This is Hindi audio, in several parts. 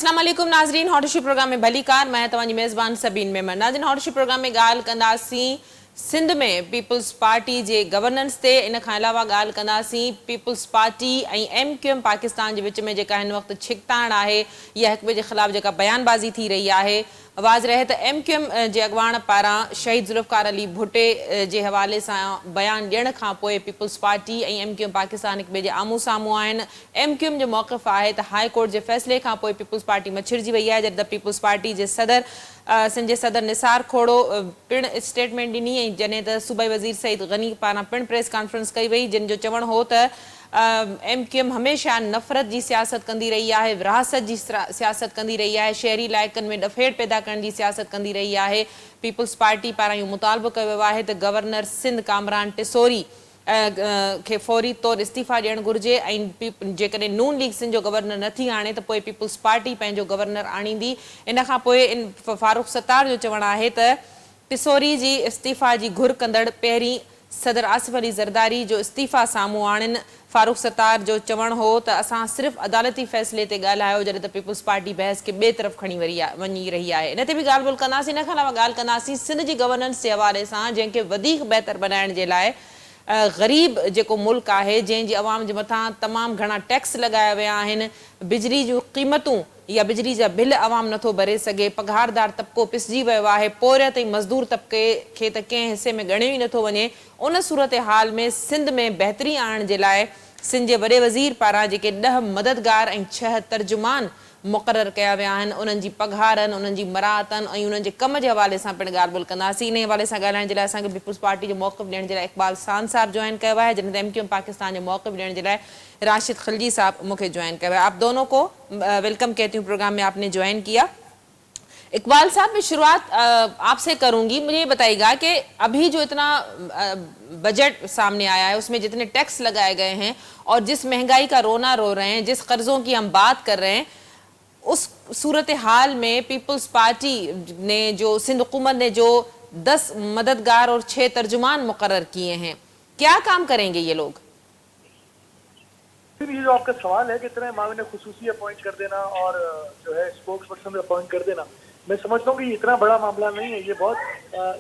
अस्सलाम वालेकुम नाज़रीन, हॉटशी प्रोग्राम में भली कार मैं तवानी मेज़बान सबीन मेमन। नाज़रीन, हॉटशी प्रोग्राम में गाल कंदासी सिंध में पीपल्स पार्टी जे गवर्नेंस ते, इन खां अलावा गाल कंदासी पीपल्स पार्टी ऐं MQM पाकिस्तान जे विच में जेका हिन वक्त छिकताण आहे या हिक ॿिए जे ख़िलाफ़ जेका बयानबाज़ी थी रही आहे। वाज़ रहे त MQM जे अॻवान पारां शहीद ज़ुल्फ़िकार अली भुट्टे जे हवाले सां बयान ॾियण खां पोइ पीपल्स पार्टी ऐं MQM पाकिस्तान हिक ॿिए जे आम्हूं साम्हूं आहिनि। MQM जो मौक़िफ़ आहे त हाई कोर्ट जे फ़ैसिले खां पोइ पीपल्स पार्टी मछिड़जी वई आहे, जॾहिं त पीपल्स पार्टी जे सदर सिंध जे सदर निसार खोड़ो पिण स्टेटमेंट ॾिनी ऐं जॾहिं त सूबाई वज़ीर सईद गनी पारां पिण प्रेस कॉन्फ्रेंस कई वई, जिन जो चवणु हो त MQM हमेशह नफ़रत जी सियासत कंदी रही आहे, विरासत जी सियासत कंदी रही आहे, शहरी इलाइक़नि में ॾफेड़ पैदा करण जी सियासत कंदी रही आहे। पीपल्स पार्टी पारां इहो मुतालबो कयो वियो आहे त गवर्नर सिंध कामरान टिसोरी खे फौरी तौर इस्तीफ़ा ॾियणु घुरिजे ऐं जेकॾहिं नून लीग सिंध जो गवर्नर नथी आणे त पोइ पीपल्स पार्टी पंहिंजो गवर्नर आणींदी। इन खां पोइ फारूक सत्तार जो चवणु आहे त टिसोरी जी इस्तीफ़ा जी घुर कंदड़ पहिरीं सदर आसिफ अली ज़रदारी जो इस्तीफ़ा साम्हूं आणनि। फारूक सत्तार जो चवणु हो त असां सिर्फ़ु अदालती फ़ैसिले ते ॻाल्हायो, जॾहिं त पीपल्स पार्टी बहस खे ॿिए तरफ़ खणी वञी रही आहे। इन ते बि ॻाल्हि ॿोल कंदासीं। इन खां अलावा ॻाल्हि कंदासीं सिंध जी गवर्नेंस जे हवाले सां, जंहिंखे वधीक बहितर बनाइण जे लाइ ग़रीब जेको मुल्क आहे, जंहिंजी अवाम जे मथां तमामु घणा टैक्स लॻाया विया आहिनि, बिजली जूं क़ीमतूं या बिजली जा बिल अवाम नथो भरे सघे, पघारदार तबिको पिसजी वियो आहे, पोरियत ऐं मज़दूर तबिके खे त कंहिं हिसे में ॻणियो ई नथो वञे। उन सूरत हाल में सिंध में बहितरी आणण जे लाइ सिंध जे वॾे वज़ीर पारां जेके 10 मददगार ऐं 6 तर्जुमान मुक़ररु कया विया आहिनि, उन्हनि जी पघारनि, उन्हनि जी मराहतनि ऐं उन्हनि जे कम जे हवाले सां पिणु ॻाल्हि ॿोल कंदासीं। इन हवाले सां ॻाल्हाइण जे लाइ असांखे पीपल्स पार्टी जो मौक़िफ़ ॾियण जे लाइ इक़बाल सान साहब जॉइन कयो आहे, जॾहिं त MQM पाकिस्तान जो मौक़िफ़ ॾियण जे लाइ राशिद खिलजी साहब मूंखे ज्वाइन किया है। आप दोनों को वेलकम कहती हूँ प्रोग्राम में, आपने ज्वाइन किया। इकबाल साहब, मैं शुरुआत आपसे करूंगी। मुझे ये बताइएगा कि अभी जो इतना बजट सामने आया है, उसमें जितने टैक्स लगाए गए हैं और जिस महंगाई का रोना रो रहे हैं, जिस कर्जों की हम बात कर रहे हैं, उस सूरत हाल में पीपल्स पार्टी ने जो सिंध हुकूमत ने जो 10 मददगार और 6 तर्जुमान मुकर्रर किए हैं, क्या काम करेंगे ये लोग? ये जो आपका सवाल है कि इतने मामले खुसूसी अपॉइंट कर देना और जो है स्पोक्स पर्सन अपॉइंट कर देना, मैं समझता हूँ कि इतना बड़ा मामला नहीं है। ये बहुत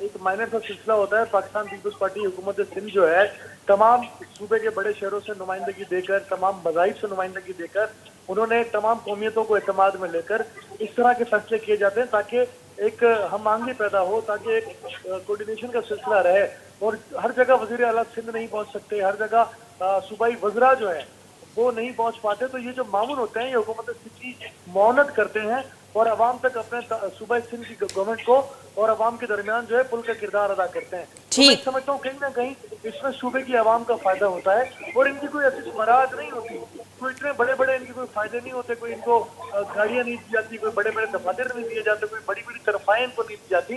एक माइनर सा सिलसिला होता है। पाकिस्तान पीपल्स पार्टी हुकूमत सिंध जो है तमाम सूबे के बड़े शहरों से नुमाइंदगी देकर, तमाम मज़ाहिब से नुमाइंदगी देकर, उन्होंने तमाम कौमियतों को एतमाद में लेकर इस तरह के फैसले किए जाते हैं ताकि एक हम आंगी पैदा हो, ताकि एक कोऑर्डिनेशन का सिलसिला रहे। और हर जगह वज़ीर आला सिंध नहीं पहुँच सकते, हर जगह सूबाई वज़रा जो है वो नहीं पहुंच पाते, तो ये जो मामून होते हैं ये हुकूमत सिंध की मौनत करते हैं और अवाम तक अपने सूबा सिंध की गवर्नमेंट को और अवाम के दरमियान जो है पुल का किरदार अदा करते हैं। तो मैं समझता हूँ कहीं ना कहीं इसमें सूबे की अवाम का फायदा होता है और इनकी कोई ऐसी मराद नहीं होती, कोई इतने बड़े बड़े इनके कोई फायदे नहीं होते, कोई इनको गाड़ियाँ नहीं दी जाती, कोई बड़े बड़े दफातर नहीं दिए जाते, कोई बड़ी बड़ी तरफाएं इनको नहीं दी जाती।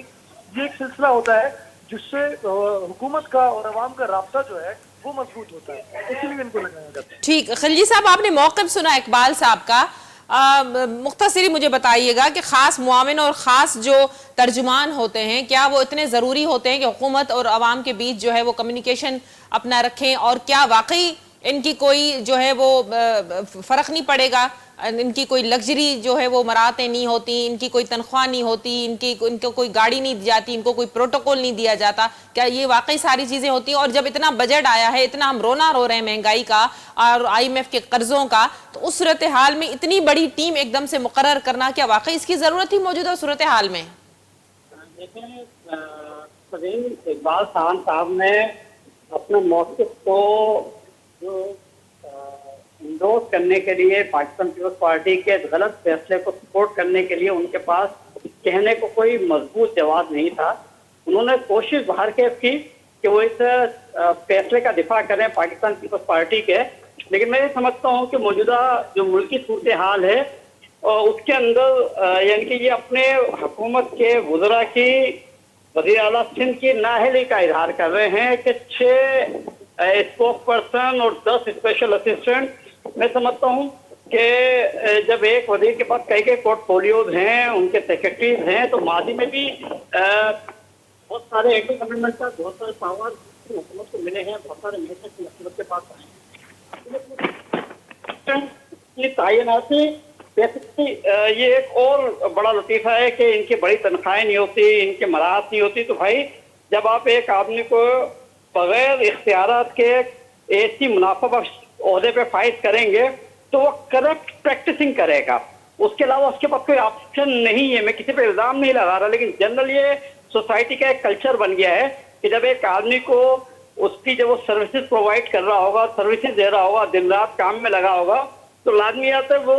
ये एक सिलसिला होता है जिससे हुकूमत का और अवाम का राब्ता जो है वो मजबूत होता है, इसीलिए इनको लगाया जाता है। ठीक, खिलजी साहब, आपने मौक़िफ़ सुना इकबाल साहब का, मुख्तसरी मुझे बताइएगा कि ख़ास मुआविन और ख़ास जो तर्जुमान होते हैं, क्या वो इतने ज़रूरी होते हैं कि हुकूमत और अवाम के बीच जो है वो कम्युनिकेशन अपना रखें, और क्या वाकई इनकी कोई जो है वो फ़र्क नहीं पड़ेगा, इनकी कोई लग्जरी जो है वो मराहतें नहीं होती, इनकी कोई तनख्वाह नहीं होती, इनको कोई गाड़ी नहीं दी जाती, इनको कोई प्रोटोकॉल नहीं दिया जाता, क्या ये वाकई सारी चीज़ें होती हैं? और जब इतना बजट आया है, इतना हम रोना रो रहे हैं महंगाई का और IMF के कर्जों का, तो उस सूरत हाल में इतनी बड़ी टीम एकदम से मुकर्रर करना, क्या वाकई इसकी ज़रूरत थी मौजूदा सूरत हाल में? देखें, इकबाल खान साहब ने अपने मौक़िफ़ को जो इंडोर्स करने के लिए, पाकिस्तान पीपल्स पार्टी के गलत फैसले को सपोर्ट करने के लिए उनके पास कहने को कोई मजबूत जवाब नहीं था। उन्होंने कोशिश बाहर के की कि वो इस फैसले का दिफा करें पाकिस्तान पीपल्स पार्टी के, लेकिन मैं ये समझता हूँ कि मौजूदा जो मुल्की सूरत हाल है उसके अंदर यानी कि ये अपने हुकूमत के वज़रा की, वज़ीर आला सिंध की नाअहली का इजहार कर रहे हैं कि 6 स्पोक पर्सन और 10 स्पेशल असिस्टेंट। मैं समझता हूँ कि जब एक वजीर के पास कई पोर्टफोलियोज हैं, उनके सेक्रेटरीज हैं, तो माजी में भी बहुत सारे एंटी गवर्नमेंट का बहुत सारे पावर हुकूमत को मिले हैं, बहुत सारे मिनिस्टर हुकूमत के पास आए हैं। ये तयनाती बेसिकली ये एक और बड़ा लतीफा है कि इनकी बड़ी तनख्वाहें नहीं होती, इनके मराहत नहीं होती। तो भाई जब आप एक आदमी को बगैर इख्तियारात के ऐसी मुनाफा बख्श ओहदे पे फाइज करेंगे तो वो करप्ट प्रैक्टिसिंग करेगा, उसके अलावा उसके पास कोई ऑप्शन नहीं है। मैं किसी पे इल्जाम नहीं लगा रहा, लेकिन जनरल ये सोसाइटी का एक कल्चर बन गया है कि जब एक आदमी को उसकी जब वो सर्विसेज प्रोवाइड कर रहा होगा, सर्विसेज दे रहा होगा, दिन रात काम में लगा होगा, तो लाजमी आता है वो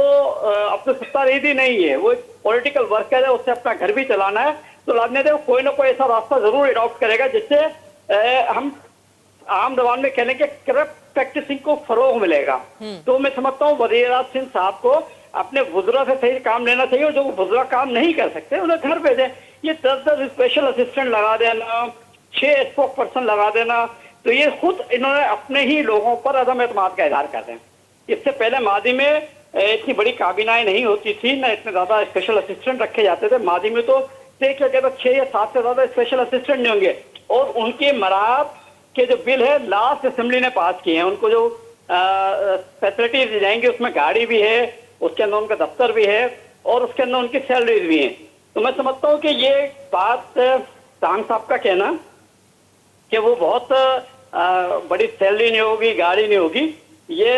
अपने सत्तारीदी नहीं है, वो एक पॉलिटिकल वर्कर है, उससे अपना घर भी चलाना है। तो लाजमी आता है कोई ना कोई ऐसा रास्ता जरूर अडॉप्ट करेगा जिससे हम आम जबान में कहने के करप्ट प्रैक्टिसिंग को फरोग मिलेगा। तो मैं समझता हूँ वज़ीर-ए-आज़म सिंध साहब को अपने वुज़रा से सही काम लेना चाहिए, और जो वुज़रा काम नहीं कर सकते उन्हें घर भेजें। ये 10-10 स्पेशल असिस्टेंट लगा देना, 6 स्पोक पर्सन लगा देना, तो ये खुद इन्होंने अपने ही लोगों पर अदम एतमाद का इजहार कर रहे हैं। इससे पहले मादी में इतनी बड़ी काबीनाएं नहीं होती थी, ना इतने ज्यादा स्पेशल असिस्टेंट रखे जाते थे। मादी में तो देख लगे तो 6 या 7 से ज्यादा स्पेशल असिस्टेंट नहीं होंगे, और उनके मराहत के जो बिल है लास्ट असेंबली ने पास किए हैं। उनको जो फैसिलिटीज दी जाएंगी उसमें गाड़ी भी है, उसके अंदर उनका दफ्तर भी है, और उसके अंदर उनकी सैलरीज भी है। तो मैं समझता हूँ कि ये बात तांग साहब का कहना कि वो बहुत बड़ी सैलरी नहीं होगी, गाड़ी नहीं होगी, ये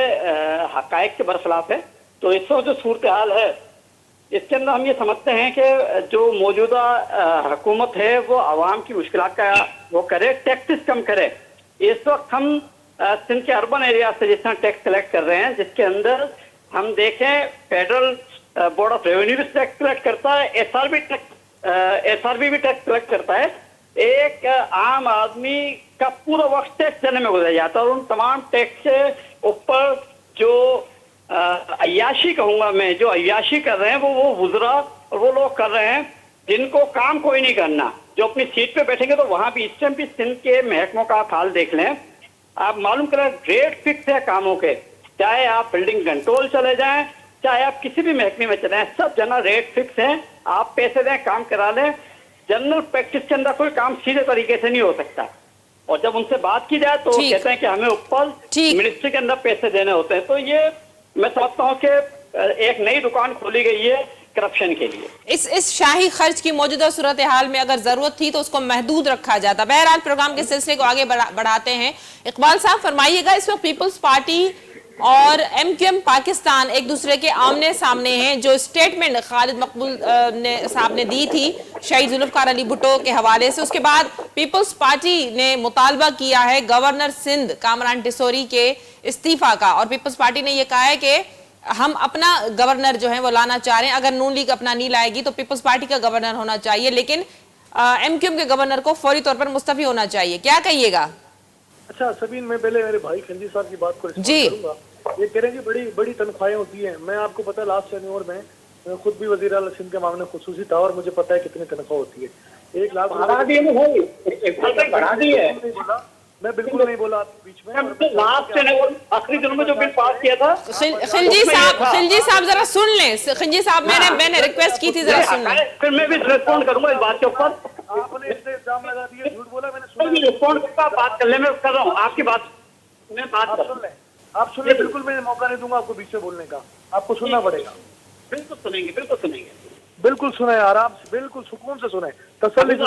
हकायक के बरखिलाफ है। तो इस वक्त जो सूरत हाल है इसके अंदर हम ये समझते हैं कि जो मौजूदा हुकूमत है वो आवाम की मुश्किलात का वो करे, टैक्सेस कम करे। इस वक्त हम सिंध के अर्बन एरिया से जिस तरह टैक्स कलेक्ट कर रहे हैं, जिसके अंदर हम देखें फेडरल बोर्ड ऑफ रेवेन्यू भी टैक्स कलेक्ट करता है, एसआरबी भी टैक्स कलेक्ट करता है। एक आम आदमी का पूरा वक्त टैक्स देने में गुजर जाता है, और उन तमाम टैक्स के ऊपर जो अय्याशी कहूंगा मैं, जो अय्याशी कर रहे हैं वो वुज़रा और वो लोग कर रहे हैं जिनको काम कोई नहीं करना, जो अपनी सीट पे बैठेंगे। तो वहां भी इस टाइम भी सिंध के महकमों का हाल देख लें, आप मालूम करें रेट फिक्स है कामों के, चाहे आप बिल्डिंग कंट्रोल चले जाएं, चाहे आप किसी भी महकमे में चले जाएं, सब जना रेट फिक्स है, आप पैसे दें काम करा लें। जनरल प्रैक्टिस के अंदर कोई काम सीधे तरीके से नहीं हो सकता, और जब उनसे बात की जाए तो कहते हैं कि हमें ऊपर मिनिस्ट्री के अंदर पैसे देने होते हैं। तो ये मैं समझता हूँ कि एक नई दुकान खोली गई है करप्शन के लिए। इस शाही खर्च की मौजूदा सूरत हाल में अगर जरूरत थी तो उसको महदूद रखा जाता। बहरहाल प्रोग्राम के सिलसिले को आगे बढ़ाते हैं। इकबाल साहब फरमाइएगा, इस वक्त पीपल्स पार्टी और एमक्यूएम पाकिस्तान एक दूसरे के आमने सामने हैं। जो स्टेटमेंट खालिद मकबूल साहब ने दी थी शहीद जुल्फकार अली भुट्टो के हवाले से, उसके बाद पीपल्स पार्टी ने मुतालबा किया है गवर्नर सिंध कामरान टिसोरी के इस्तीफा का, और पीपल्स पार्टी ने यह कहा है कि हम अपना गवर्नर जो है वो लाना चाह रहे हैं। अगर नून लीग अपना नहीं लाएगी तो पीपल्स पार्टी का गवर्नर होना चाहिए, लेकिन एमक्यूएम के गवर्नर को फौरी तौर पर मुस्तफी होना चाहिए। क्या कहिएगा? अच्छा सबीन, मैं पहले मेरे भाई खंजी साहब की बात को रिस्पॉन्ड करूंगा। ये कह रहे हैं कि बड़ी तनख्वाहें होती हैं। मैं आपको पता है लास्ट शनिवार में खुद भी वजीर आला सिंध के मामले में खुसूसी था, और मुझे पता है कितनी तनख्वाह होती है। 1 लाख बढ़ा दी है भाई, बढ़ा दी है। मैं बिल्कुल नहीं बोला आपके बीच में। लास्ट शनिवार आखिरी दिनों में जो बिल पास किया था, खिलजी साहब जरा सुन लें। खिलजी साहब मैंने रिक्वेस्ट की थी, जरा सुन लें। फिर मैं भी रिस्पॉन्ड करूंगा इस बात के ऊपर। आपने इससे इल्जाम लगा दिया, झूठ बोला, मैंने सुना। रिस्पॉन्ड बात करने में कर रहा हूँ, आपकी बात मैं बात सुन लें, आप सुनिए। बिल्कुल मैं मौका नहीं दूंगा आपको बीच में बोलने का, आपको सुनना पड़ेगा। बिल्कुल सुनेंगे, बिल्कुल सुनेंगे, बिल्कुल सुने, आराम से, बिल्कुल सुकून से सुने, तसल्ली से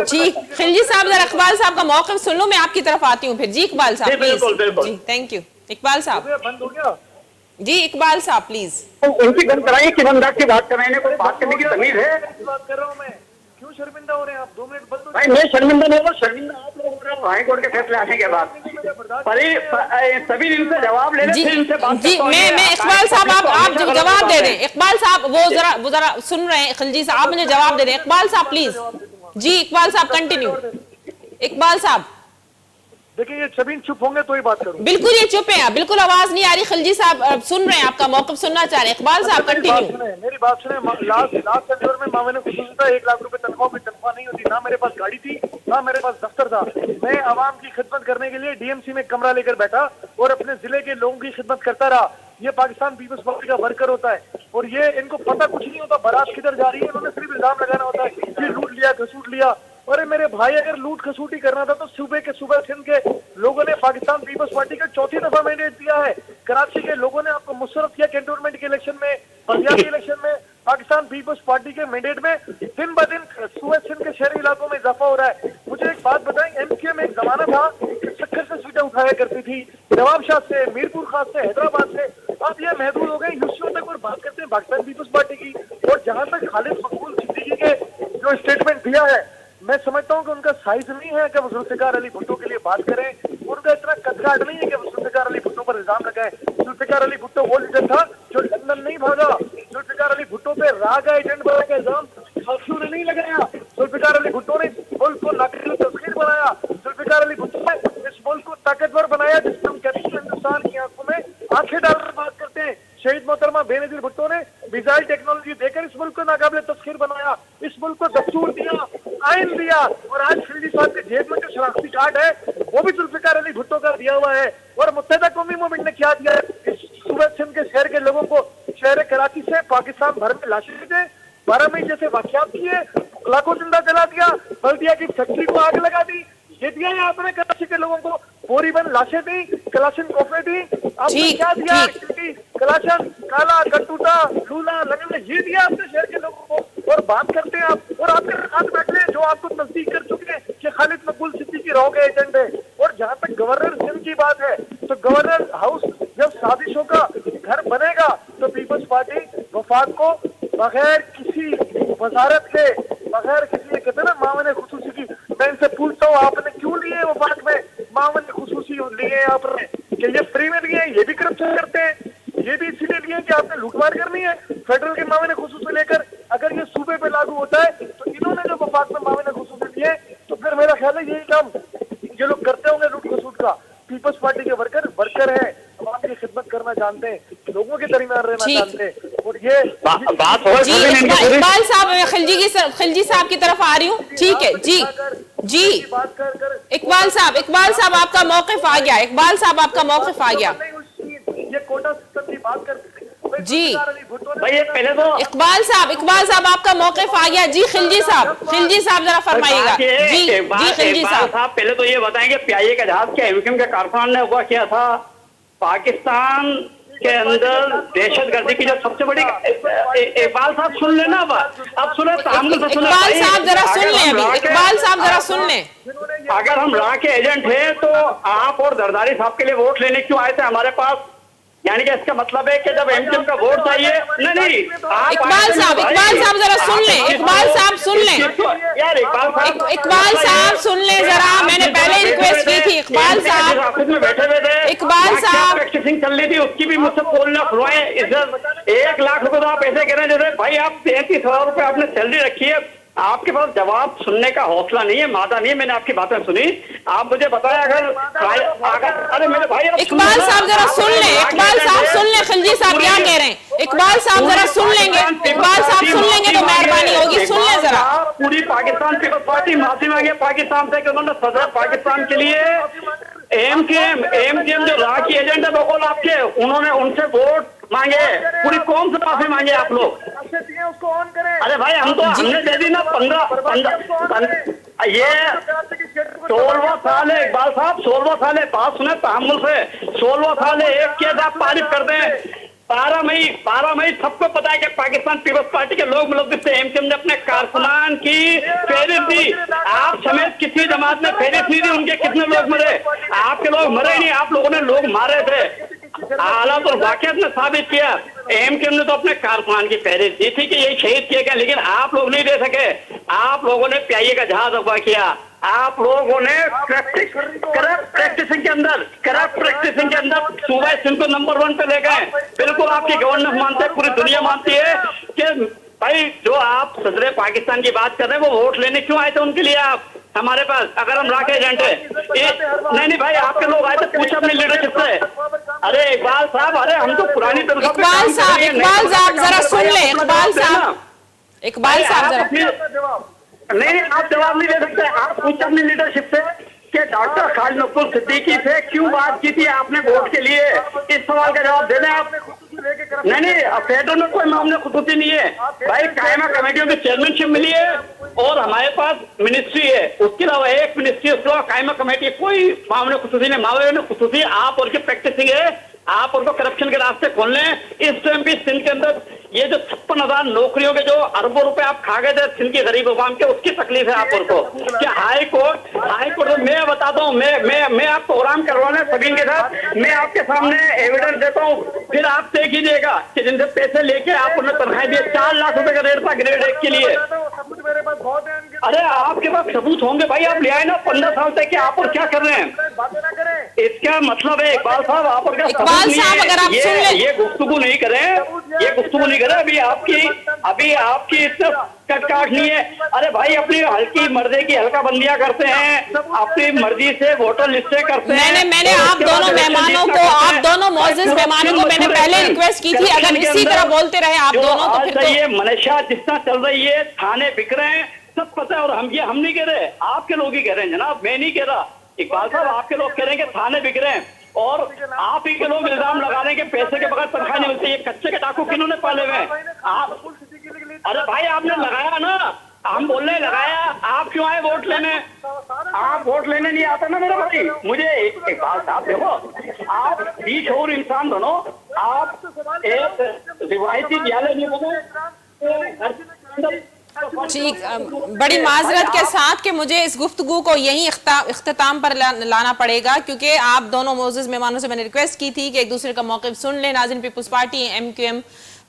जी। खिलजी साहब जरा इकबाल साहब का मौक़िफ़ सुन लो, मैं आपकी तरफ आती हूँ फिर। जी इकबाल साहब प्लीज। जी थैंक यू। इकबाल साहब बंद हो गया। जी इकबाल साहब प्लीज। उनकी बंद कराइए, किस अंदाज की बात कर रहे हैं, कोई बात करने की तमीज है? बात कर रहा हूँ मैं, क्यों शर्मिंदा हो रहे हैं आप? 2 मिनट बंद हो भाई मैं शर्मिंदा नहीं हूँ, शर्मिंदा आप लोग हो रहे हो हाई कोर्ट के फैसले आने के बाद। सभी इनसे जवाब ले रहे थे, इनसे बात जी मैं इकबाल साहब आप जवाब दे दें। इकबाल साहब वो जरा सुन रहे हैं। खिलजी साहब आप मुझे जवाब दे दें। इकबाल साहब प्लीज। जी इकबाल साहब कंटिन्यू। इकबाल साहब देखिए, ये सबीन चुप होंगे तो ही बात करूं। बिल्कुल ये चुप है, बिल्कुल आवाज नहीं आ रही। खिलजी साहब सुन रहे हैं, आपका मौक़िफ़ सुनना चाह रहे हैं। इकबाल साहब कंटिन्यू। मेरी बात सुने। लास्ट शनिवार में मामले में खुसूसी था, 1 लाख रुपए तनख्वाह नहीं होती, ना मेरे पास गाड़ी थी, ना मेरे पास दफ्तर था। मैं आवाम की खिदमत करने के लिए डीएमसी में कमरा लेकर बैठा और अपने जिले के लोगों की खिदमत करता रहा। ये पाकिस्तान पीपल्स पार्टी का वर्कर होता है, और ये इनको पता कुछ नहीं होता बारात किधर जा रही है। इन्होंने सिर्फ इल्जाम लगाना होता है कि लूट लिया, घसूट लिया, अरे मेरे भाई, अगर लूट खसूटी करना था तो सूबे के सूबा सिंध के लोगों ने पाकिस्तान पीपल्स पार्टी का चौथी दफा मैंडेट दिया है। कराची के लोगों ने आपको मुशर्रफ किया कैंटोनमेंट के इलेक्शन में, पंजाबी इलेक्शन में। पाकिस्तान पीपल्स पार्टी के मैंडेट में दिन ब दिन सूबे सिंध के शहरी इलाकों में इजाफा हो रहा है। मुझे एक बात बताएं, एमके में एक जमाना था कि सक्कर से सीटें उठाया करती थी, नवाबशाह से, मीरपुर खास से, हैदराबाद से। अब ये महदूद हो गए यूसीओ तक। और बात करते हैं पाकिस्तान पीपल्स पार्टी की। और जहां तक खालिद मकबूल सिद्दीकी के जो स्टेटमेंट दिया है, मैं समझता हूं कि उनका साइज नहीं है कि वो जुल्फिकार अली भुट्टो के लिए बात करें। उनका इतना कदकाठ नहीं है कि वो जुल्फिकार अली भुट्टो पर इल्जाम लगाएं। जुल्फिकार अली भुट्टो वो लीडर था जो लंदन नहीं भागा। जुल्फिकार अली भुट्टो पे रागा एजेंट बना के इल्जाम खासू ने नहीं लगाया। जुल्फिकार अली भुट्टो ने मुल्क को नाकाबिल तस्खीर बनाया। जुल्फिकार अली भुट्टो ने इस मुल्क को ताकतवर बनाया जिसमें हम कहते हैं हिंदुस्तान की आंखों में आंखें डालकर बात करते हैं। शहीद मोहतरमा बेनजीर भुट्टो ने मिसाइल टेक्नोलॉजी देकर इस मुल्क को नाकाबिल तस्खीर बनाया, इस मुल्क को दस्तूर दिया, आइन दिया। और आज खिलजी साहब के जेब में जो शनाख्ती कार्ड है वो भी जुल्फिकार अली भुट्टो का दिया हुआ है। और मुत्तहिदा कौमी मूवमेंट ने क्या दिया, इस सूबे सिंध के शहर के लोगों को शहर कराची से पाकिस्तान भर में लाशें दे, 12 मई जैसे वाकयात किए, लाखों जिंदा जला दिया, बल्दिया की फैक्ट्री को आग लगा दी। ये दिया है आपने कराची के लोगों को, बोरीबंद लाशें दी, कलाशन कोफे दी, आपने क्या दिया? कलाशन, काला, कटूटा, लूला, लगन, ये दिया आपने शहर के लोगों को। और बात करते हैं आप, और आपके साथ बैठे हैं जो आपको तस्दीक कर चुके हैं कि खालिद मकबूल सिद्दीकी रॉ के एजेंट है। और जहां तक गवर्नर सिंध की बात है, तो गवर्नर हाउस जब साजिशों का घर बनेगा तो पीपल्स पार्टी वफाक को बगैर किसी वजारत के, बगैर किसी कहते ना मामले खुसूसी की, मैं इनसे पूछता हूँ आपने क्यों लिए वफाक में मामले खुसूसी लिए आपने? कि ये फ्री में लिए, ये भी करप्शन करते हैं, ये भी इसीलिए लिए कि आपने लूटमार करनी है फेडरल के मामले खुसूसी लेकर। अगर ये सूबे पे लागू होता है तो इन्होंने जो वफाक में मामले खुसूसी लिए, तो फिर मेरा ख्याल है यही काम ये लोग करते होंगे लूट खसूट का। पीपल्स पार्टी के वर्कर है, हम आपकी खिदमत करना जानते हैं, लोगों के दरमियान रहना जानते हैं। और ये बात हो जी, इकबाल साहब, खिलजी साहब की तरफ आ रही हूँ। ठीक है जी जी, इकबाल साहब आपका मौक़िफ़ आ गया। इकबाल साहब आपका मौक़िफ़ आ गया। ये कोटा सिस्टम की बात करते जी भाई, पहले तो इकबाल साहब आपका मौक़िफ़ आ गया। जी खिलजी साहब जरा फरमाइएगा। जी खिलजी साहब, पहले तो ये बताएंगे पीआईए का जहाज क्या एमक्यूएम के कारकुनान ने हुआ क्या था पाकिस्तान के अंदर दहशतगर्दी की जो सबसे बड़ी। इकबाल साहब सुन लेना, अब सुने, इकबाल साहब जरा सुन लें, अभी इकबाल साहब जरा सुन लें। अगर हम रा के एजेंट हैं तो आप और जरदारी साहब के लिए वोट लेने क्यों आए थे हमारे पास? यानी कि इसका मतलब है कि जब एमक्यूएम का वोट चाहिए, नहीं इकबाल साहब जरा सुन लें, इकबाल साहब सुन लें जरा, मैंने पहले रिक्वेस्ट की थी। इकबाल साहब बैठे हुए थे, प्रैक्टिसिंग चल रही थी, उसकी भी मुझसे बोलना खुलवाए। इज्जत 1 लाख रुपए तो आप ऐसे कह रहे हैं जैसे भाई आप 33,000 रुपए आपने सैलरी रखी है, आपके पास जवाब सुनने का हौसला नहीं है, मादा नहीं है। मैंने आपकी बातें सुनी, आप मुझे बताया अरे मेरे भाई इकबाल साहब जरा सुन लें, इकबाल साहब सुन लें, खिलजी साहब क्या कह रहे हैं। इकबाल साहब जरा सुन लेंगे, इकबाल साहब सुन लेंगे तो मेहरबानी होगी, सुन लें जरा। पूरी पाकिस्तान पीपल्स पार्टी माफी मांगी पाकिस्तान से कि उन्होंने सदर पाकिस्तान के लिए एमकेएम जो रा की एजेंट है बकौल आपके, उन्होंने उनसे वोट मांगे, पूरी कौन से माफी मांगे आप लोग? उसको ऑन करें। अरे भाई हमने दे दी ना 15 ये 16वां साल है इकबाल साहब, 16वां साल है, बात सुने तहम्मुल से, 16वां साल है, एक केस आप तारीफ कर दें। 12 मई सबको पता है कि पाकिस्तान पीपल्स पार्टी के लोग मुलव्विस थे। एमकेएम ने अपने कारकुनान की फहरिस्त दी, आप समेत किसी जमात ने फहरिस्त नहीं दी, उनके कितने लोग मरे? आपके लोग मरे नहीं, आप लोगों ने लोग मारे थे। हालात और वाकयात ने साबित किया, एमकेएम ने तो अपने कारकुनान की फहरिस्त दी थी कि ये शहीद किए गए, लेकिन आप लोग नहीं दे सके। आप लोगों ने पीआईए का जहाज अगवा किया, आप लोगों ने करप्ट प्रैक्टिसिंग के अंदर सूबा सिंध को नंबर 1 पे ले गए। बिल्कुल आपकी गवर्नेंस मानते हैं, पूरी दुनिया मानती है कि भाई जो आप सदर पाकिस्तान की बात कर रहे हैं वो वोट लेने क्यों आए थे उनके लिए आप हमारे पास? अगर हम राके एजेंट है, नहीं भाई आपके लोग आए थे, पूछा अपनी लीडरशिप से। अरे इकबाल साहब, अरे हम तो पुरानी इकबाल साहब जरा सुन ले, इकबाल साहब जरा नहीं, आप जवाब नहीं दे सकते। आप पूछे अपनी लीडरशिप से कि डॉक्टर खालिद मकबूल सिद्दीकी से क्यों बात की थी आपने वोट के लिए? इस सवाल का जवाब दे दें आप। नहीं, फेडरल में कोई मामले खुसूसी नहीं है भाई। कायमा कमेटियों की चेयरमैनशिप मिली है और हमारे पास मिनिस्ट्री है, उसके अलावा एक मिनिस्ट्री, उसके अलावा कायमा कमेटी, कोई मामले खुसूसी नहीं। मामले में खुसूसी आप और के प्रैक्टिसिंग है, आप उनको करप्शन के रास्ते खोल लें। इस टाइम भी सिंध के अंदर ये जो 56,000 नौकरियों के जो अरबों रुपए आप खा गए थे सिंध के गरीब अवाम के, उसकी तकलीफ है आप को। क्या हाई कोर्ट मैं बताता हूँ, मैं आपको प्रोग्राम करवाना है सभी के साथ, मैं आपके सामने एविडेंस देता हूँ, फिर आप तय कीजिएगा कि जिनसे पैसे लेके आप उन्हें तनख्वाहें दिए। 4 लाख रुपए का रेट था ग्रेड 1 के लिए। अरे आपके पास सबूत होंगे भाई, आप ले आए ना 15 साल तक, आप और क्या कर रहे हैं? इसका मतलब है इकबाल साहब, आप और क्या अगर आप सुन लें, ये गुफ्तगू नहीं करें, ये गुफ्तगू नहीं करें। अभी आपकी इतना कटकाट नहीं है। अरे भाई अपनी हल्की मर्जी की हल्का बंदियां करते हैं, अपनी मर्जी से वोटर लिस्टें करते हैं। मैंने आप दोनों मेहमानों को, आप दोनों मौजूद मेहमानों को मैंने पहले रिक्वेस्ट की थी, अगर इसी तरह बोलते रहे आप दोनों तो फिर ये मनशा जितना चल रही है, थाने बिक रहे हैं, सब पता है। और हम नहीं कह रहे, आपके लोग ही कह रहे हैं जनाब, मैं नहीं कह रहा। इकबाल साहब आपके लोग कह रहे हैं कि थाने बिक रहे हैं और आप ही के लोग इल्जाम लगा रहे हैं कि पैसे के बगैर तनख्वाह नहीं मिलती। ये कच्चे के डाकू किन्होंने पाले हुए हैं? आप, अरे भाई आपने लगाया ना, हम बोल रहे लगाया, आप क्यों आए वोट लेने? आप वोट लेने नहीं आता ना मेरे भाई। मुझे एक बात साहब देखो, आप बीच और इंसान बनो, आप एक रिवायती विद्यालय नहीं बने। ठीक, बड़ी माजरत के साथ कि मुझे इस गुफ्तगू को यहीं इख्तिताम पर लाना पड़ेगा, क्योंकि आप दोनों मोअज़्ज़िज़ मेहमानों से मैंने रिक्वेस्ट की थी कि एक दूसरे का मौक़िफ़ सुन लें। नाज़रीन, पीपुल्स पार्टी MQM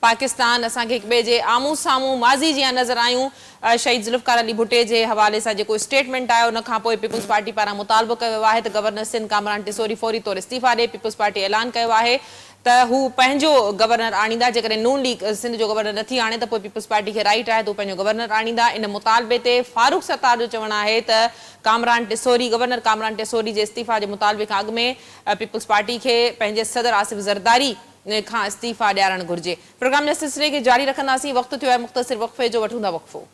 पाकिस्तान असांखे हिक ॿिए जे आमूं साम्हूं माज़ी जीअं नज़र आयूं। शहीद ज़ुल्फ़िकार अली भुट्टे जे हवाले सां जेको स्टेटमेंट आयो, उन खां पोइ पीपुल्स पार्टी पारां मुतालबो कयो वियो आहे त गवर्नर सिंध कामरान टिसोरी फौरी तौर इस्तीफ़ा ॾे। पीपुल्स पार्टी ऐलान कयो आहे त हू पंहिंजो गवर्नर आणींदा। जेकॾहिं नून लीग सिंध जो गवर्नर नथी आणे त पोइ पीपुल्स पार्टी खे राइट आहे त हू पंहिंजो गवर्नर आणींदा। इन मुतालबे ते फारूक सत्तार जो चवणु आहे त गवर्नर कामरान टिसोरी जे इस्तीफ़ा जे मुतालबे खां अॻु में पीपुल्स पार्टी खे पंहिंजे सदर आसिफ ज़रदारी खां इस्तीफ़ा ॾियारणु घुर्जे। प्रोग्राम जे सिलसिले खे जारी रखंदासीं। वक़्तु थियो आहे मुख़्तसिर वक़फ़े जो, वठूं था वक़फ़ो।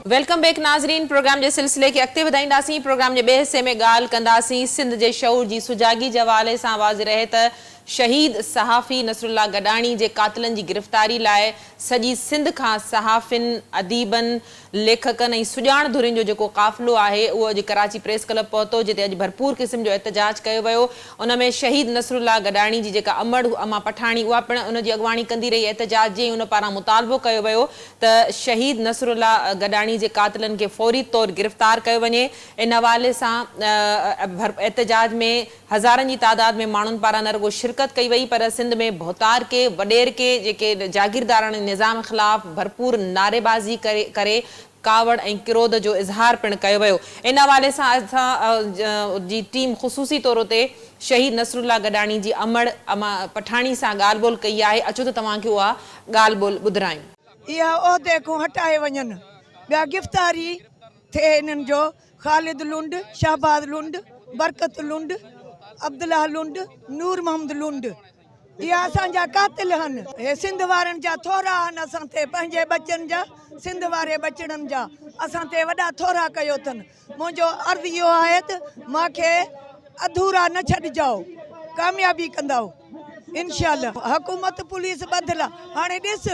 वेलकम बैक नाज़रीन, प्रोग्राम जे सिलसिले खे अॻिते वधाईंदासीं। प्रोग्राम जे ॿिए हिसे में ॻाल्हि कंदासीं सिंध जे शऊर जी सुजागी जे हवाले सां। वाज़िह रहे त शहीद सहाफ़ी नसरुल्ला गडाणी जे कातिलनि जी गिरफ़्तारी लाइ सॼी सिंध खां सहाफ़िन, अदीबन, लेखकनि ऐं सुॼाण धुरियुनि जो जेको क़ाफ़िलो आहे उहो अॼु कराची प्रेस क्लब पहुतो, जिते अॼु भरपूर क़िस्म जो एहतजाज कयो वियो। उन में शहीद नसरुल्ला गडाणी जी जेका अमड़ अमा पठाणी, उहा पिणु उन जी अॻुवाणी कंदी रही। एहतजाज जी उन पारां मुतालबो कयो वियो त शहीद नसरुल्ला गडाणी जे कातिलनि खे फौरी तौर गिरफ़्तार कयो वञे। इन हवाले सां एहतजाज में हज़ारनि जी तादाद में माण्हुनि पारां न रुगो शिरकत कई वई, पर सिंध में भोतार के वॾेर के जेके जागीरदारानी निज़ाम ख़िलाफ़ भरपूर नारेबाज़ी करे कावड़ ऐं क्रोध जो इज़हार पिणु कयो वियो। इन हवाले सां असां जी टीम ख़ुसूसी तौर ते शहीद नसरुल्ला गडाणी जी अमड़ अमा पठाणी सां ॻाल्हि ॿोल कई आहे। अचो त तव्हांखे उहा ॻाल्हि ॿोल ॿुधायूं। इहा उहिदे खां हटाए वञनि, ॿिया गिरफ़्तारी थिए हिननि जो। ख़ालिद लुंड, शहबाज लुंड, बरकत लुंड, अब्दुल्ला लुंड, नूर मोहम्मद लुंड, इहा असांजा कातिल आहिनि। हे सिंध वारनि जा थोरा आहिनि असां ते, पंहिंजे बचनि जा, सिंध वारे बचड़नि जा असां ते वॾा थोरा कयो अथनि। मुंहिंजो अर्ज़ु इहो आहे त मूंखे अधूरा न छॾिजाओ, कामयाबी कंदव इंशाअल्लाह। हुकूमत पुलिस ॿधल हाणे ॾिस,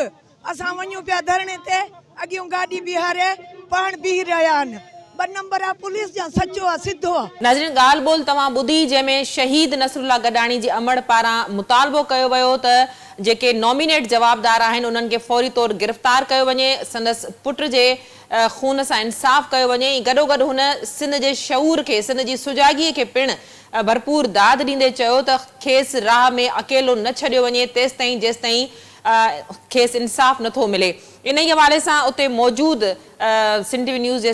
असां वञूं पिया धरणे ते, अॻियूं गाॾी बीहारे पाण बीह रहिया आहिनि। 2 नंबर पुलिस जा सचो आहे, सिधो आहे। नाज़रीन, ॻाल्हि ॿोल तव्हां ॿुधी, जंहिंमें शहीद नसरुल्ला गडाणी जी अमड़ पारां मुतालबो कयो वियो त जेके नॉमिनेट जवाबदार आहिनि उन्हनि खे फौरी तौर गिरफ़्तार कयो वञे, संदसि पुट जे खून सां इंसाफ़ कयो वञे। गॾो गॾु हुन सिंध जे शऊर खे, सिंध जी सुजागीअ खे पिणु भरपूर दाद ॾींदे चयो त खेसि राह में अकेलो न छॾियो वञे तेसि ताईं जेसिताईं खेसि इंसाफ़ नथो मिले। इन ई हवाले सां उते मौजूद सिंध टीवी न्यूज़ जे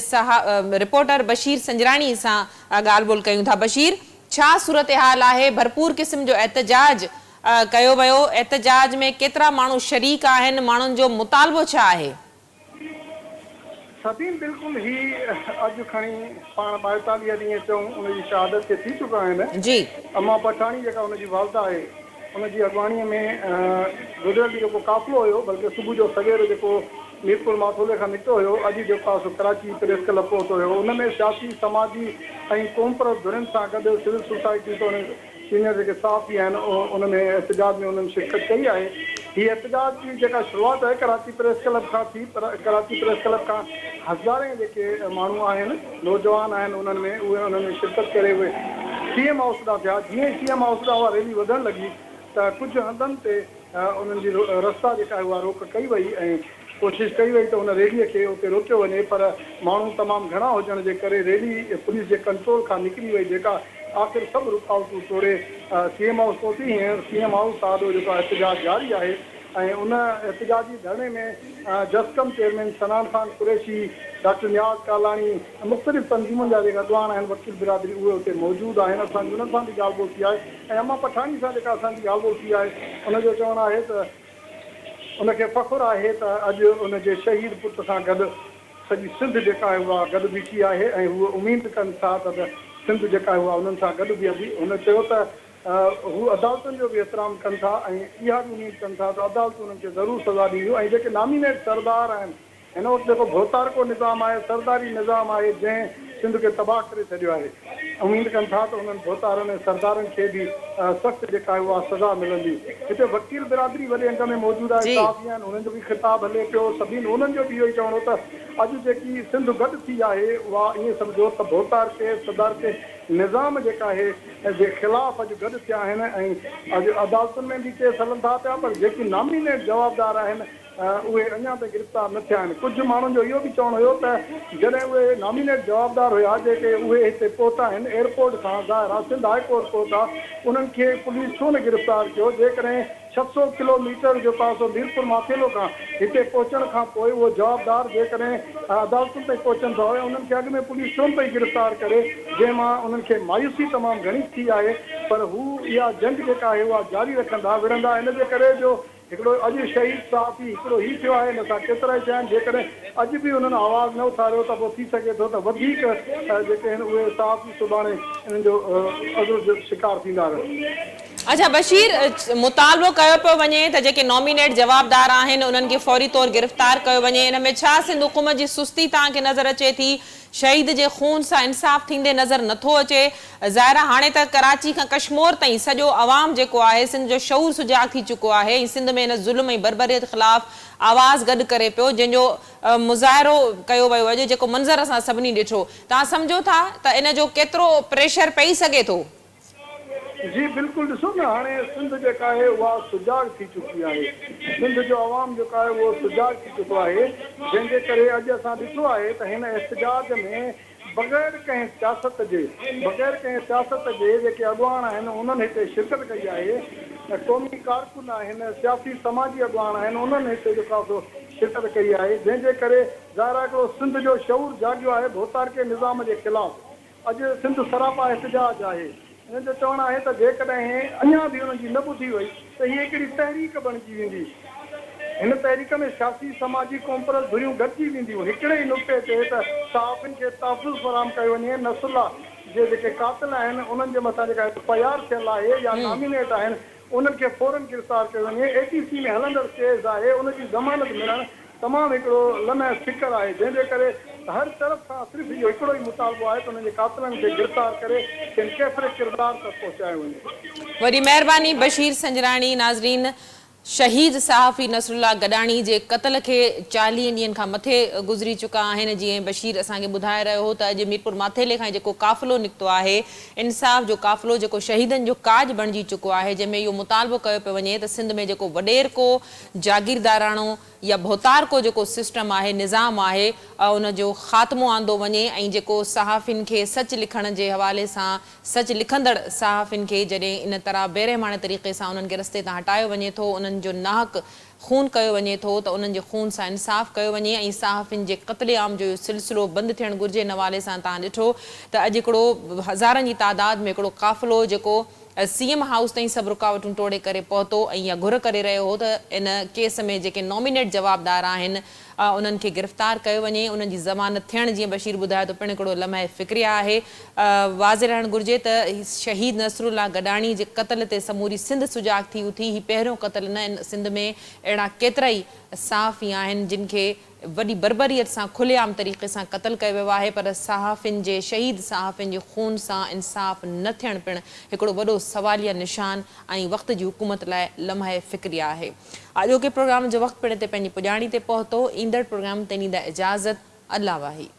रिपोर्टर बशीर संजराणी सां ॻाल्हि ॿोल कयूं था। बशीर, छा सूरत हाल आहे? भरपूर क़िस्म जो एहतजाज कयो वियो, एहतजाज में केतिरा माण्हू शरीक आहिनि, माण्हुनि जो मुतालबो छा आहे? सभीन बिल्कुल ही अॼु खणी पाण 42 ॾींहं चऊं उनजी शहादत ते थी चुका आहिनि। जी अम्मा पठाणी जेका उनजी वालदा आहे उनजी अॻवानीअ में गुज़िरियल ॾींहुं जेको काफ़िलो हुयो, बल्कि सुबुह जो सवेर जेको मीरपुर माथोले खां निकितो हुयो, अॼु जेको आहे सो कराची प्रेस क्लब पहुतो हुयो। उनमें सियासी समाजी ऐं क़ौम परस्त धुरियुनि सां गॾु सिविल सोसाइटी तो सीनियर जेके सहाफ़ी आहिनि उनमें एहतजाज में उन्हनि शिरकत कई आहे। हीअ एहतजाज जी जेका शुरूआत आहे कराची प्रेस क्लब खां थी, पर कराची प्रेस क्लब खां हज़ारे जेके माण्हू आहिनि नौजवान आहिनि उन्हनि में उहे उन्हनि में शिरकत करे उहे CM हाउस ॾांहुं थिया। जीअं CM हाउस ॾांहुं उहा रैली वधणु लॻी त कुझु हंधनि ते उन्हनि जी रस्ता जेका आहे उहा रोक कई वई ऐं कोशिशि कई वई त उन रैलीअ खे उते रोकियो वञे, पर माण्हू तमामु घणा हुजण जे करे रैली पुलिस जे कंट्रोल खां निकिरी वई, जेका आख़िर सभु रुकावटूं तोड़े CM हाउस पहुती। हींअर CM हाउस ॾाढो जेको आहे एहतजाज जारी आहे ऐं उन एहतजाजी धरणे में जस्कम चेयरमैन सनान खान कुरैशी, डॉक्टर नियाज़ कालानी, मुख़्तलिफ़ तंज़ीमुनि जा जेका अॻवान आहिनि वकील बिरादरी उहे उते मौजूदु आहिनि। असांजी उन्हनि सां बि ॻाल्हि ॿोल थी आहे ऐं अम्मा पठाणी सां जेका असांजी ॻाल्हि ॿोल थी आहे उनजो चवणु आहे त उनखे फ़ख़ुरु आहे त अॼु उनजे शहीद पुट सां गॾु सॼी सिंध जेका आहे उहा गॾु बीठी आहे ऐं उहे उमेदु कनि था त सिंध जेका आहे उहा उन्हनि सां गॾु बीहंदी। हुन चयो त हू अदालतुनि जो बि एतिराम कनि था ऐं इहा बि उमेदु कनि था त अदालतूं उन्हनि खे ज़रूरु सज़ा ॾींदियूं ऐं जेके नामीनेट सरदार आहिनि हिन वक़्तु जेको भोतारको निज़ाम आहे, सरदारी निज़ाम आहे जंहिं सिंध खे तबाह करे छॾियो आहे, उमेदु कनि था त उन्हनि भोतारनि ऐं सरदारनि खे बि सख़्तु जेका आहे उहा सज़ा मिलंदी। हिते वकील बिरादरी वॾे अंग में मौजूदु आहे, सहाफ़ी आहिनि, उन्हनि जो बि ख़िताबु हले पियो। सभिनी उन्हनि जो बि इहो ई चवणो त अॼु जेकी सिंध गॾु थी आहे उहा ईअं सम्झो त भोतार के सरदार के निज़ाम जेका आहे जे ख़िलाफ़ु अॼु गॾु थिया आहिनि ऐं अॼु अदालतुनि में बि केस हलनि था पिया, पर जेकी नामीनेट जवाबदार आहिनि उहे अञा ताईं गिरफ़्तार न थिया आहिनि। कुझु माण्हुनि जो इहो बि चवणु हुयो त जॾहिं उहे नामीनेट जवाबदार हुया जेके उहे हिते पहुता आहिनि एयरपोर्ट खां ज़ाहिर आहे सिंध हाई कोर्ट पहुता, उन्हनि खे पुलिस छो न गिरफ़्तार कयो? जेकॾहिं 600 किलोमीटर जेको आहे सो मीरपुर माथेलो खां हिते पहुचण खां पोइ उहो जवाबदार जेकॾहिं अदालतुनि ताईं पहुचनि था उन्हनि खे अॻु में पुलिस छो न पई गिरफ़्तार करे, जंहिंमां उन्हनि खे मायूसी तमामु घणी थी आहे। पर हू इहा जंग जेका आहे उहा जारी रखंदा विढ़ंदा। हिन जे करे जो हिकिड़ो अॼु शहीद सहाफ़ी हिकिड़ो ई थियो आहे, हिन सां केतिरा ई थिया आहिनि। जेकॾहिं अॼु बि उन्हनि आवाज़ु न उथारियो त पोइ थी सघे थो त वधीक जेके आहिनि उहे सहाफ़ी सुभाणे इन्हनि जो अज़र जो शिकार थींदा रहनि। अच्छा बशीर, मुतालबो कयो पियो वञे त जेके नॉमिनेट जवाबदार आहिनि उन्हनि खे फौरी तौर गिरफ़्तार कयो वञे, इन में छा सिंध हुकूमत जी सुस्ती तव्हांखे नज़र अचे थी? शहीद जे खून सां इंसाफ़ थींदे नज़र नथो अचे। ज़ाहिर हाणे त कराची खां कश्मीर ताईं सॼो अवाम जेको आहे सिंध जो शऊर सुजाग थी चुको आहे ऐं सिंध में इन ज़ुल्म ऐं बर्बरियत ख़िलाफ़ आवाज़ गॾु करे पियो, जंहिंजो मुज़ाहिरो कयो वियो अॼु, जेको मंज़र असां सभिनी ॾिठो। तव्हां सम्झो था त इन जो केतिरो प्रेशर पई सघे थो? जी बिल्कुलु, ॾिसो न हाणे सिंध जेका आहे उहा सुजाग थी चुकी आहे। सिंध जो अवाम जेको आहे उहो सुजाग थी चुको आहे, जंहिंजे करे अॼु असां ॾिठो आहे त हिन एहतजाज में बग़ैर कंहिं सियासत जे जेके अॻवान आहिनि उन्हनि हिते शिरकत कई आहे। क़ौमी कारकुन आहिनि, सियासी समाजी अॻवान आहिनि, उन्हनि हिते जेको आहे शिरकत कई आहे, जंहिंजे करे ज़ाहिर आहे हिकिड़ो सिंध जो शऊर जाॻियो आहे भोतार के निज़ाम जे ख़िलाफ़ु। अॼु सिंध सरापा एहतजाज आहे। हिन जो चवणु आहे त जेकॾहिं अञा बि हुननि जी न ॿुधी वई त हीअ हिकिड़ी तहरीक बणिजी वेंदी। हिन तहरीक में सियासी समाजी क़ौम परस्त धुरियूं गॾिजी वेंदियूं हिकिड़े ई नुक़्ते ते त सहाफ़ियुनि खे तहफ़ुज़ फराहम कयो वञे, नसुल्ला जे जेके कातिल आहिनि उन्हनि जे मथां जेका FIR थियल आहे या नॉमिनेट आहिनि उन्हनि खे फ़ौरन गिरफ़्तार कयो वञे। ATC में हलंदड़ केस आहे, उनजी ज़मानत मिलणु तमामु हिकिड़ो लम्हे फ़िक्र आहे, जंहिंजे करे हर तरफ़ खां सिर्फ़ु इहो हिकिड़ो ई मुतालबो आहे त उन्हनि जे कातिलनि खे गिरफ़्तार करे किन केतिरे किरदार तक पहुचायो वञे। वॾी महिरबानी बशीर संजराणी। नाज़रीन, शहीद सहाफ़ी नसरुल्लाह गडाणी जे क़त्ल खे 40 ॾींहनि खां मथे गुज़री चुका आहिनि। जीअं बशीर असांखे ॿुधाए रहियो हो त अॼु मीरपुर माथेले खां जेको काफ़िलो निकितो आहे, इंसाफ़ जो काफ़िलो जेको शहीदनि जो काज बणिजी चुको आहे, जंहिंमें इहो मुतालबो कयो पियो वञे त सिंध में जेको वॾेर को जागीरदाराणो या भोतार को जेको सिस्टम आहे, निज़ाम आहे, उनजो ख़ात्मो आंदो वञे ऐं जेको सहाफ़ियुनि खे सच लिखण जे हवाले सां सच लिखंदड़ सहाफ़ियुनि खे जॾहिं इन तरह बेरहमाने तरीक़े सां उन्हनि खे रस्ते तां हटायो वञे थो, उन्हनि जो नाहक खून कयो वञे थो, त उन्हनि जे खून सां इंसाफ़ कयो वञे ऐं सहाफ़ियुनि जे क़त्लेआम जो सिलसिलो बंदि थियणु घुरिजे। इन हवाले सां तव्हां ॾिठो त अॼु हिकिड़ो हज़ारनि जी तादाद में हिकिड़ो काफ़िलो जेको CM हाउस ताईं सभु रुकावटूं तोड़े करे पहुतो ऐं इहा घुर करे रहियो हो त इन केस में जेके नॉमिनेट जवाबदार आहिनि उन्हनि खे गिरफ़्तार कयो वञे, उन्हनि जी ज़मानत थियण जीअं बशीर ॿुधायो त पिणु हिकिड़ो लम्हे फ़िक्रिया आहे। वाज़े रहणु घुरिजे त शहीद नसरुल्ला गडाणी जे क़त्ल ते समूरी सिंध सुजाॻ थी उथी। ही पहिरियों क़त्ल न, इन सिंध में अहिड़ा केतिरा ई सहाफ़ी आहिनि जिन खे वॾी बर्बरियत सां खुलेआम तरीक़े सां क़त्ल कयो वियो आहे, पर सहाफ़िन जे शहीद सहाफ़िन जे खून सां इंसाफ़ न थियणु पिणु हिकिड़ो वॾो सवालिया निशान ऐं वक़्त जी हुकूमत लाइ लम्हे फ़िक्रिया आहे। अॼोके प्रोग्राम जो वक़्तु पिणु ते पंहिंजी पुॼाणी ते पहुतो। ईंदड़ प्रोग्राम ते ॾींदा इजाज़त। अल्लाह वाही।